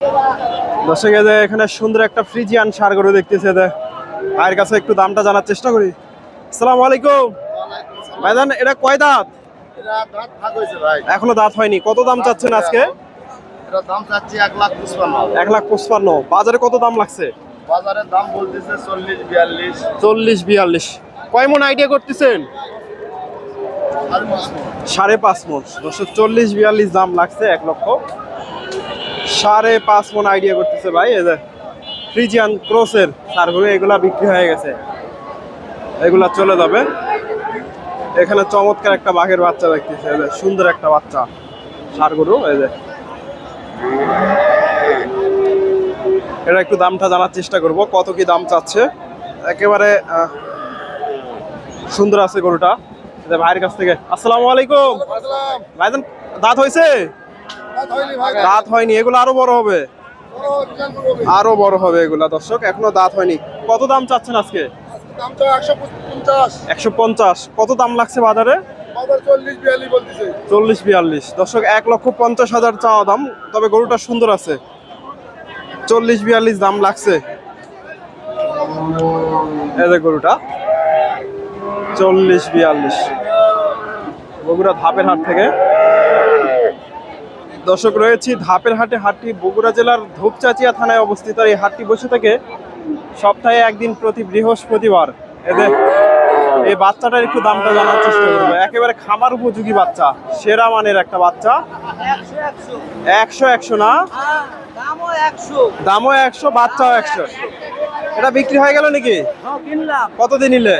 দর্শক এখানে সুন্দর একটা ফ্রিজিয়ান ষাঁড় গরু দেখতেছে। ভাইয়ের কাছে একটু দামটা জানার চেষ্টা করি। আসসালামু আলাইকুম ভাইজান, এটা কয় দাঁত? এখনো দাঁত হয়নি। কত দাম চাচ্ছেন আজকে? দাম চাচ্ছি 1,55,000। 1,55,000। বাজারে কত দাম লাগছে? বাজারের দাম বলতেছে 40-42। 40-42। কয় মন আইডিয়া করতেছেন? 5.5 মন। 40-42 দাম লাগছে। 1,05,5 মন আইডিয়া করতেছে ভাই। এই যে ফ্রিজিয়ান ক্রসের ষাঁড় গরু, এগুলা বিক্রি হয়ে গেছে, এগুলা চলে যাবে। এখানে চমৎকার একটা বাঘের বাচ্চা দেখতেছে, এই যে সুন্দর একটা বাচ্চা ষাঁড় গরু। এই যে এটা একটু দামটা জানার চেষ্টা করব, কত কি দাম চাচ্ছে। একেবারে সুন্দর আছে গরুটা ভাইয়ের কাছ থেকে। আসসালামু আলাইকুম ভাইজান, দাঁত হয়েছে? দাঁত হয়নি, এগুলো আরো বড় হবে, আরো বড় হবে এগুলা। দর্শক এখনো দাঁত হয়নি। কত দাম চাচ্ছেন আজকে? 150। কত দাম লাগছে বাজারে? 40-42। দর্শক 1,50,000 চাওয়া দাম, তবে গরুটা সুন্দর আছে। 40-42 দাম লাগছে। এই যে গরুটা 40-42, বগুড়া ধাপের হাট থেকে। দর্শক রয়েছি ধাপের হাটে। হাটটি বগুড়া জেলার ধূপচাচিয়া থানায় অবস্থিত। এই হাটটি বসে থাকে সপ্তাহে একদিন, প্রতি বৃহস্পতিবার। এদের এই বাচ্চাটার একটু দামটা জানার চেষ্টা করবো। একেবারে খামার উপযোগী বাচ্চা, সেরা মানের একটা বাচ্চা। 100 না? দামও 100, বাচ্চাও 100। এটা বিক্রি হয়ে গেল নাকি? কতদিন নিলে?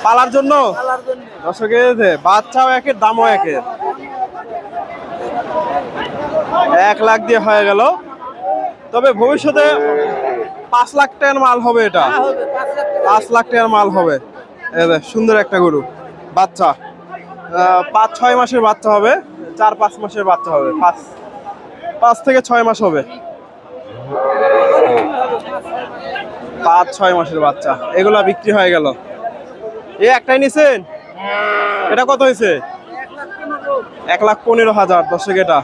পালার জন্য। দর্শকের বাচ্চাও একের, দামও একের। 1 লাখ দিয়ে হয়ে গেল। তবে ভবিষ্যতে 5 লাখ টাকার মাল হবে। এটা 5 লাখ টাকার মাল হবে। সুন্দর একটা গরু, বাচ্চা 5-6 মাসের বাচ্চা হবে, 4-5 মাসের বাচ্চা হবে, 5 থেকে 6 মাস হবে, 5-6 মাসের বাচ্চা। এগুলা বিক্রি হয়ে গেল। একটাই নিছেন? এটা কত হয়েছে? 1,15,000। দর্শক এটা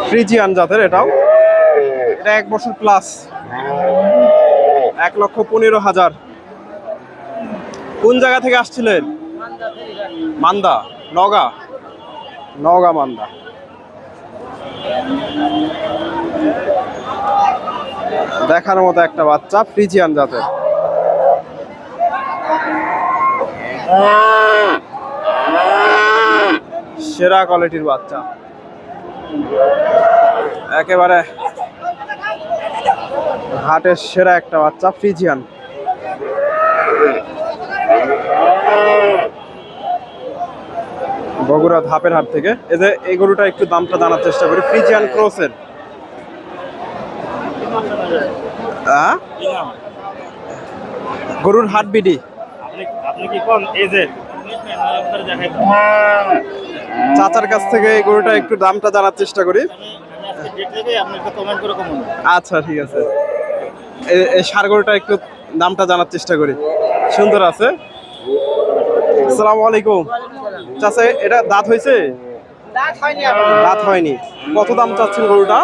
ফ্রিজিয়ান জাতের, এটাও এটা 1 বছর প্লাস। 1,15,000। কোন জায়গা থেকে আসছিলেন? মান্দা, নওগাঁ মান্দা। দেখার মতো একটা বাচ্চা, ফ্রিজিয়ান জাতের। সেরা কোয়ালিটির বাচ্চা, একেবারে হাটের সেরা একটা বাচ্চা, ফ্রিজিয়ান। বগুড়া ধাপের হাট থেকে। এই গরুটা একটু দামটা জানার চেষ্টা করি। ফ্রিজিয়ান ক্রসের। গরুর হাট বিডি। চাচার কাছ থেকে এই গরুটা একটু দামটা জানার চেষ্টা করি। আচ্ছা ঠিক আছে, এই ষাঁড় গরুটা একটু দামটা জানার চেষ্টা করি। সুন্দর আছে। আসসালামু আলাইকুম চাচা, এটা দাঁত হয়েছে? দাঁত হয়নি। কত দাম চাচ্ছেন গরুটা?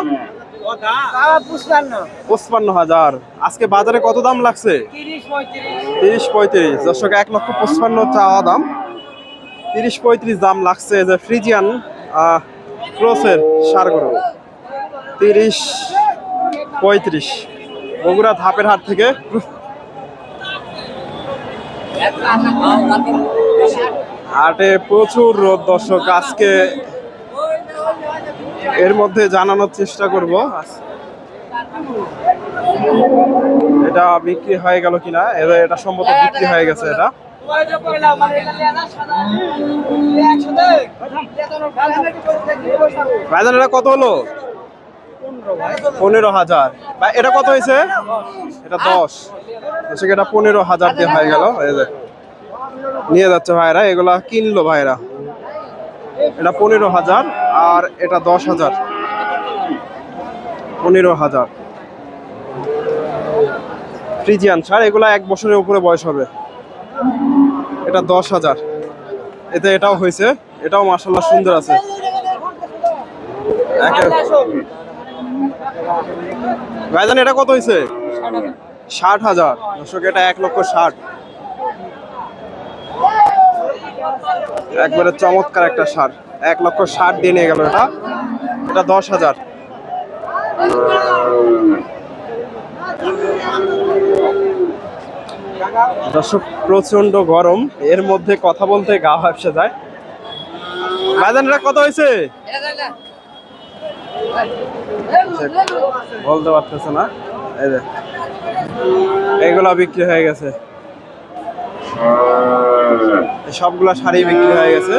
55,000। আজকে বাজারে কত দাম লাগছে? 30-35। দর্শক 1,55,000 চাওয়া দাম, 30-35 দাম লাগছে। যে ফ্রিজিয়ান ক্রসের ষাঁড় গরু 30-35, বগুড়া ধাপের হাট থেকে। হাটে প্রচুর রোদ দর্শক, আজকে এর মধ্যে জানানোর চেষ্টা করব এটা বিক্রি হয়ে গেল কিনা। এটা সম্ভবত বিক্রি হয়ে গেছে। এটা ভাইজান, এটা কত হলো? 15,000। ভাই এটা কত হয়েছে? এটা 10। এটা 15,000 দিয়ে হয়ে গেল। নিয়ে যাচ্ছে ভাইরা, এগুলা কিনলো ভাইরা। এটা 15,000 আর এটা 10,000। 15,000 ফ্রিজিয়ান ষাঁড়, এগুলা 1 বছরের উপরে বয়স হবে। এটা 10,000। এটাও হয়েছে, এটাও মাশাআল্লাহ সুন্দর আছে। ভাইজান এটা কত হয়েছে? 60,000। দর্শক এটা 1,60,000। একবারে চমৎকার একটা সার, 1,60,000 দিয়ে নিয়ে গেল এটা। এটা 10,000। দর্শক প্রচন্ড গরম, এর মধ্যে কথা বলতে গা ভাবসে যায়। ভাইজান এটা কত হয়েছে? বলতে পারতেছে না। এই যে এগুলা বিক্রি হয়ে গেছে, সবগুলা শাড়ি বিক্রি হয়ে গেছে।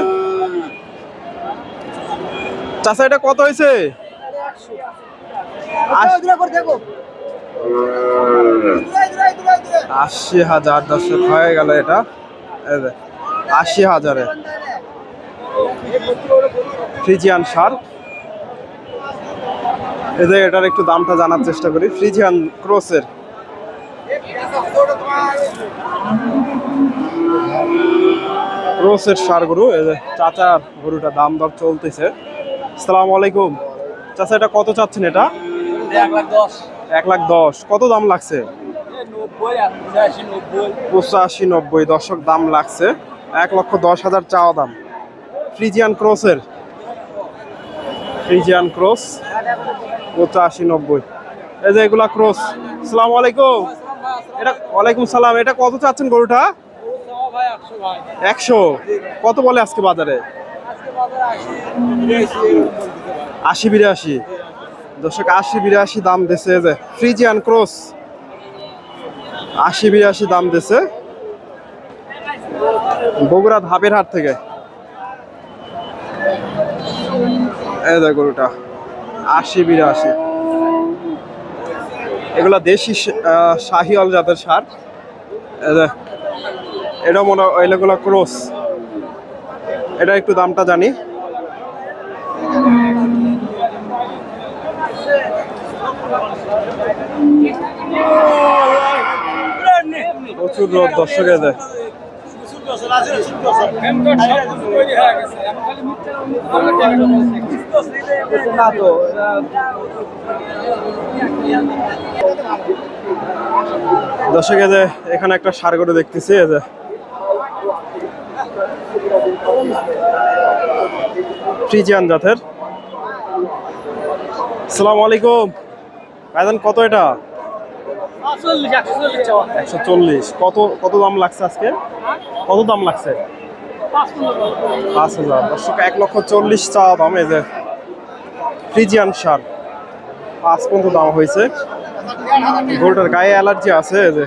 চাচা এটা কত হয়েছে? 80,000। দর্শক হয়ে গেল এটা। এই যে 80,000-এ ফ্রিজিয়ান সার। এই যে এটার একটু দামটা জানার চেষ্টা করি। ফ্রিজিয়ান ক্রসের সার গরু। এই যে চাচার গরুটা দাম দর চলতেছে। আসসালামু আলাইকুম চাচা, এটা কত চাচ্ছেন? এটা 1,10,000। কত দাম লাগছে? 85-90। দর্শক দাম লাগছে 1,10,000 চাওয়া দাম। Friesian cross. 85-90। এই যে এগুলা ক্রস। আসসালামু আলাইকুম। এটা ওয়ালাইকুম সালাম। এটা কত চাচ্ছেন গরুটা? 100। কত বলে আজকে বাজারে? 80-82। দর্শক 80-82 দাম দিছে। যে ফ্রিজিয়ান ক্রস 80-82 দাম দিছে বগুড়া ধাপের হাট থেকে। এই যে গরুটা 80-82। এগুলা দেশি শাহিওয়াল জাতের সার। এটা মনে হয় এগুলা ক্রস। এটা একটু দামটা জানি। প্রচুর রোদ দর্শকের। দর্শকের যে এখানে একটা সার গরু দেখতেছি। এই যে ফ্রিজিয়ান জাতের। আসসালামু আলাইকুম ভাইজান, কত এটা? 140। কত দাম লাগছে আজকে? কত দাম লাগছে? 5,000। দর্শক 1,40,000 চাওয়া দাম। এই যে ফ্রিজিয়ান সার 5 পর্যন্ত দাম হয়েছে। গরুটার গায়ে অ্যালার্জি আছে। এই যে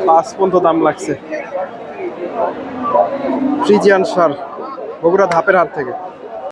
5 পর্যন্ত দাম লাগছে। ফ্রিজিয়ান সার বগুড়া ধাপের হাট থেকে।